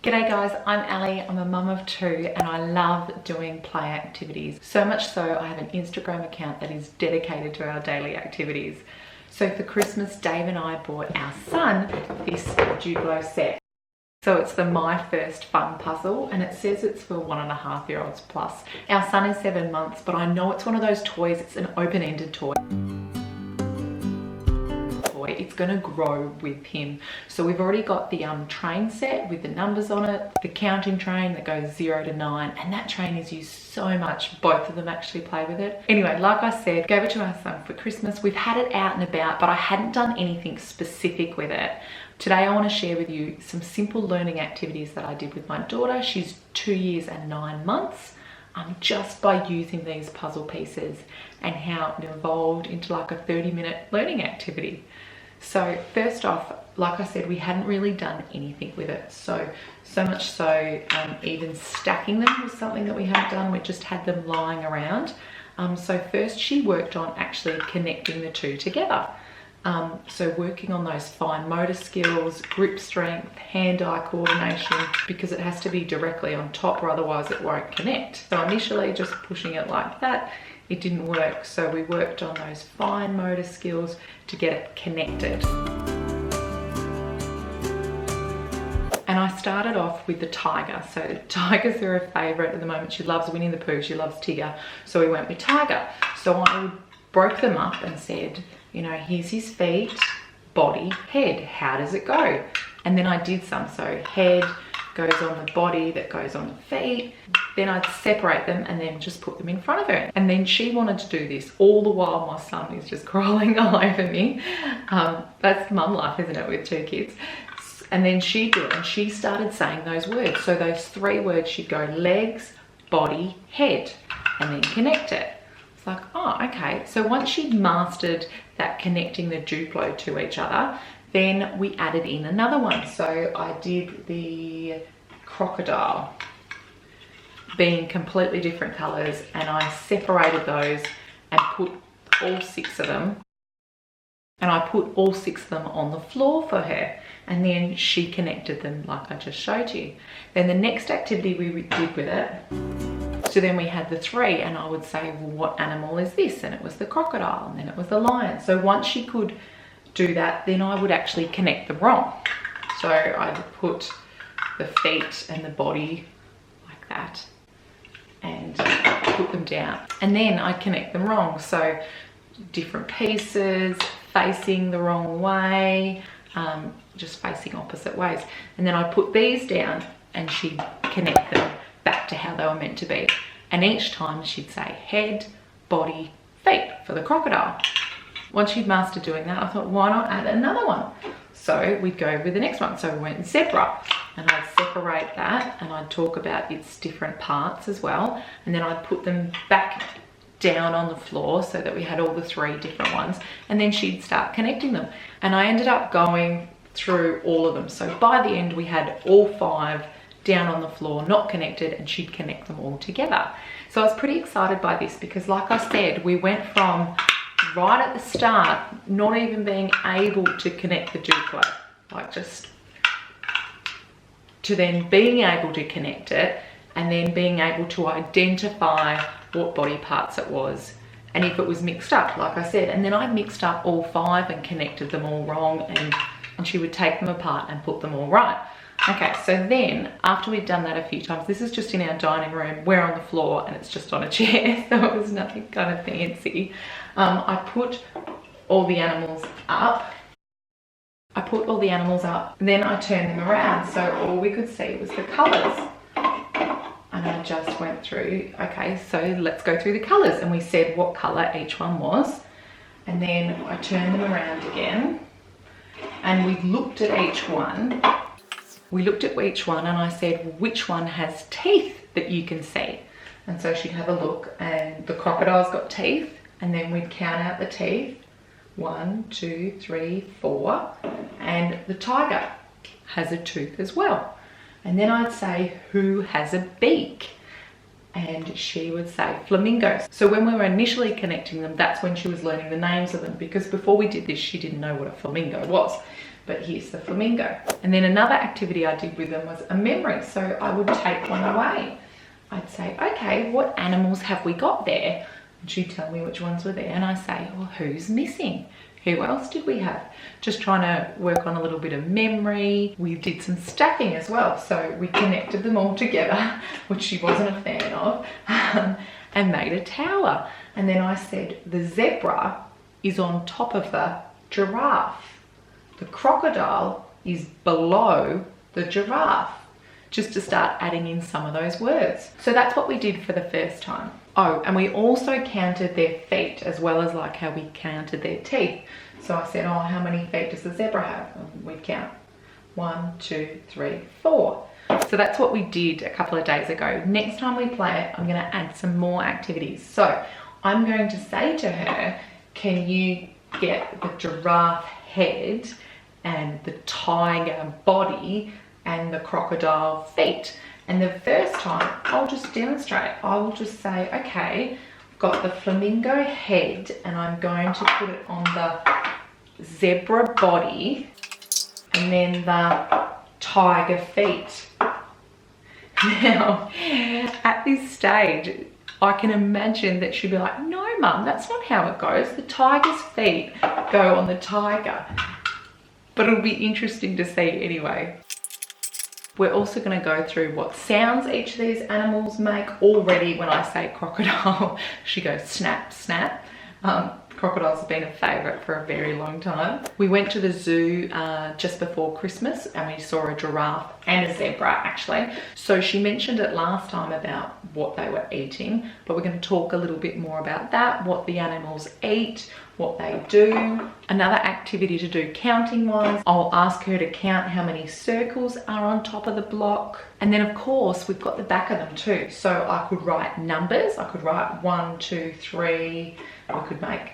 G'day guys, I'm Ali, I'm a mum of two and I love doing play activities. So much so I have an Instagram account that is dedicated to our daily activities. So for Christmas, Dave and I bought our son this DUPLO set. So it's the My First Fun puzzle and it says it's for 1.5-year-olds plus. Our son is 7 months, but I know it's one of those toys, it's an open-ended toy. It's going to grow with him. So we've already got the train set with the numbers on it, the counting train that goes 0 to 9, and that train is used so much. Both of them actually play with it. Anyway, like I said, gave it to our son for Christmas. We've had it out and about, but I hadn't done anything specific with it. Today I want to share with you some simple learning activities that I did with my daughter. She's 2 years and 9 months. Just by using these puzzle pieces and how it evolved into like a 30-minute learning activity. So first off, like I said, we hadn't really done anything with it. So much so, even stacking them was something that we haven't done. We just had them lying around. So first she worked on actually connecting the two together. So working on those fine motor skills, grip strength, hand-eye coordination, because it has to be directly on top or otherwise it won't connect. So initially just pushing it like that, it didn't work. So we worked on those fine motor skills to get it connected. And I started off with the tiger. So tigers are her favorite at the moment. She loves Winnie the Pooh, she loves Tigger. So we went with tiger. So I broke them up and said, you know, here's his feet, body, head. How does it go? And then I did some. So head goes on the body, that goes on the feet. Then I'd separate them and then just put them in front of her. And then she wanted to do this all the while my son is just crawling all over me. That's mum life, isn't it, with 2 kids? And then she'd do it and she started saying those words. So those 3 words, she'd go legs, body, head, and then connect it. It's like, oh, okay. So once she'd mastered that connecting the DUPLO to each other, then we added in another one. So I did the crocodile, being completely different colors, and I separated those and put all 6 of them, and I put all 6 of them on the floor for her, and then she connected them like I just showed you. Then the next activity we did with it, so then we had the 3 and I would say, well, what animal is this? And it was the crocodile, and then it was the lion. So once she could do that, then I would actually connect them wrong. So I'd put the feet and the body like that and put them down. And then I'd connect them wrong. So different pieces, facing the wrong way, just facing opposite ways. And then I'd put these down and she'd connect them back to how they were meant to be. And each time she'd say head, body, feet for the crocodile. Once she'd mastered doing that, I thought, why not add another one? So we'd go with the next one. So we went in zebra, and I'd separate that and I'd talk about its different parts as well. And then I'd put them back down on the floor so that we had all the 3 different ones. And then she'd start connecting them. And I ended up going through all of them. So by the end, we had all 5 down on the floor, not connected, and she'd connect them all together. So I was pretty excited by this because, like I said, we went from right at the start not even being able to connect the DUPLO, like just, to then being able to connect it and then being able to identify what body parts it was and if it was mixed up, like I said. And then I mixed up all 5 and connected them all wrong, and she would take them apart and put them all right. Okay, so then after we'd done that a few times, this is just in our dining room, we're on the floor and it's just on a chair, so it was nothing kind of fancy. I put all the animals up. Then I turned them around, so all we could see was the colours. And I just went through, okay, so let's go through the colours. And we said what colour each one was. And then I turned them around again and we looked at each one. And I said, which one has teeth that you can see? And so she'd have a look, and the crocodile's got teeth, and then we'd count out the teeth. 1, 2, 3, 4. And the tiger has a tooth as well. And then I'd say, who has a beak? And she would say flamingos. So when we were initially connecting them, that's when she was learning the names of them, because before we did this, she didn't know what a flamingo was. but here's the flamingo. And then another activity I did with them was a memory. So I would take one away. I'd say, okay, what animals have we got there? And she'd tell me which ones were there. And I say, well, who's missing? Who else did we have? Just trying to work on a little bit of memory. We did some stacking as well. So we connected them all together, which she wasn't a fan of, and made a tower. And then I said, the zebra is on top of the giraffe. The crocodile is below the giraffe. Just to start adding in some of those words. So that's what we did for the first time. Oh, and we also counted their feet as well as like how we counted their teeth. So I said, oh, how many feet does the zebra have? And we'd count 1, 2, 3, 4. So that's what we did a couple of days ago. Next time we play it, I'm gonna add some more activities. So I'm going to say to her, can you get the giraffe head and the tiger body and the crocodile feet? And the first time I'll just demonstrate. I will just say, okay, I've got the flamingo head and I'm going to put it on the zebra body and then the tiger feet. Now, at this stage, I can imagine that she'd be like, no, Mum, that's not how it goes. The tiger's feet go on the tiger. But it'll be interesting to see anyway. We're also going to go through what sounds each of these animals make. Already when I say crocodile, she goes snap, snap. Crocodiles have been a favourite for a very long time. We went to the zoo just before Christmas and we saw a giraffe and a zebra actually. So she mentioned it last time about what they were eating, but we're going to talk a little bit more about that, what the animals eat, what they do. Another activity to do counting wise, I'll ask her to count how many circles are on top of the block. And then of course we've got the back of them too. So I could write numbers, I could write 1, 2, 3, I could make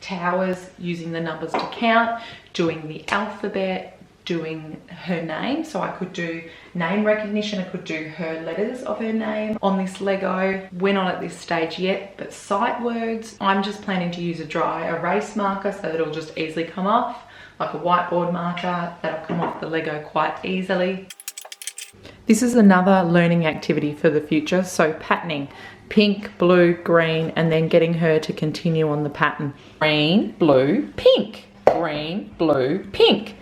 towers using the numbers to count, doing the alphabet, doing her name. So I could do name recognition, I could do her letters of her name on this Lego. We're not at this stage yet, but sight words. I'm just planning to use a dry erase marker so that it'll just easily come off, like a whiteboard marker that'll come off the Lego quite easily. This is another learning activity for the future, so patterning. Pink, blue, green, and then getting her to continue on the pattern. Green, blue, pink. Green, blue, pink.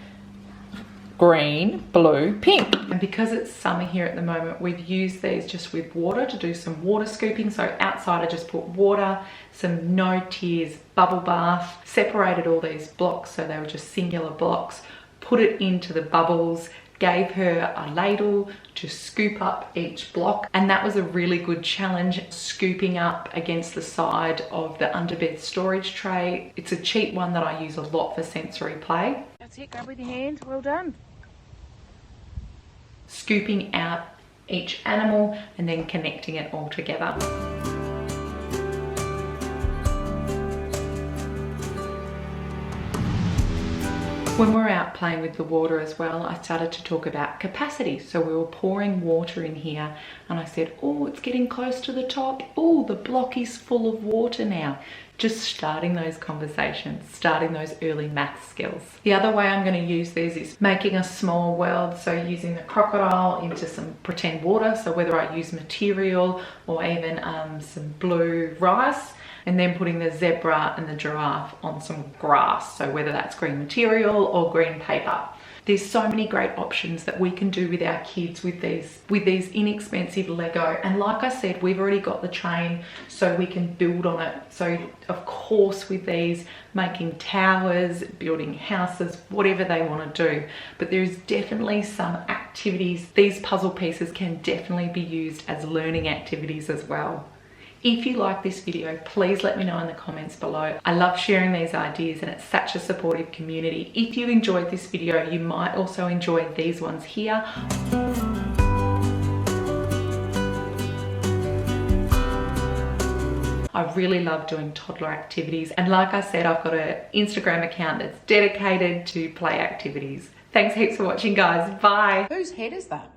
Green, blue, pink. And because it's summer here at the moment, we've used these just with water to do some water scooping. So outside I just put water, some no tears bubble bath, separated all these blocks so they were just singular blocks, put it into the bubbles, gave her a ladle to scoop up each block, and that was a really good challenge, scooping up against the side of the underbed storage tray. It's a cheap one that I use a lot for sensory play. That's it, grab with your hand, well done. Scooping out each animal and then connecting it all together. When we're out playing with the water as well, I started to talk about capacity. So we were pouring water in here and I said, oh, it's getting close to the top. Oh, the block is full of water now. Just starting those conversations, starting those early math skills. The other way I'm going to use these is making a small world. So using the crocodile into some pretend water. So whether I use material or even some blue rice, and then putting the zebra and the giraffe on some grass. So whether that's green material or green paper. There's so many great options that we can do with our kids with these inexpensive Lego. And like I said, we've already got the train so we can build on it. So of course with these, making towers, building houses, whatever they want to do. But there's definitely some activities. These puzzle pieces can definitely be used as learning activities as well. If you like this video, please let me know in the comments below. I love sharing these ideas and it's such a supportive community. If you enjoyed this video, you might also enjoy these ones here. I really love doing toddler activities. And like I said, I've got an Instagram account that's dedicated to play activities. Thanks heaps for watching, guys. Bye. Whose head is that?